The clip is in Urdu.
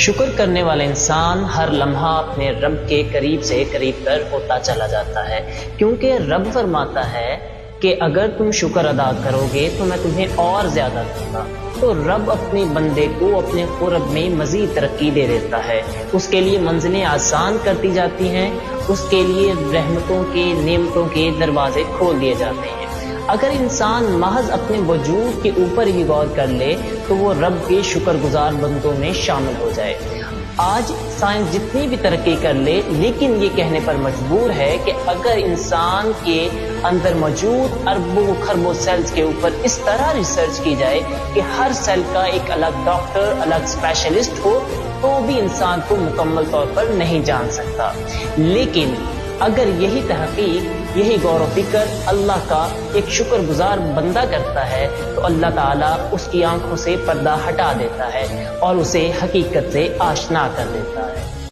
شکر کرنے والا انسان ہر لمحہ اپنے رب کے قریب سے قریب تر ہوتا چلا جاتا ہے، کیونکہ رب فرماتا ہے کہ اگر تم شکر ادا کرو گے تو میں تمہیں اور زیادہ دوں گا۔ تو رب اپنے بندے کو اپنے قرب میں مزید ترقی دے دیتا ہے، اس کے لیے منزلیں آسان کرتی جاتی ہیں، اس کے لیے رحمتوں کے نعمتوں کے دروازے کھول دیے جاتے ہیں۔ اگر انسان محض اپنے وجود کے اوپر ہی غور کر لے تو وہ رب کے شکر گزار بندوں میں شامل ہو جائے۔ آج سائنس جتنی بھی ترقی کر لے لیکن یہ کہنے پر مجبور ہے کہ اگر انسان کے اندر موجود اربوں خربوں سیلز کے اوپر اس طرح ریسرچ کی جائے کہ ہر سیل کا ایک الگ ڈاکٹر، الگ اسپیشلسٹ ہو، تو بھی انسان کو مکمل طور پر نہیں جان سکتا۔ لیکن اگر یہی تحقیق، یہی غور و فکر اللہ کا ایک شکر گزار بندہ کرتا ہے تو اللہ تعالیٰ اس کی آنکھوں سے پردہ ہٹا دیتا ہے اور اسے حقیقت سے آشنا کر دیتا ہے۔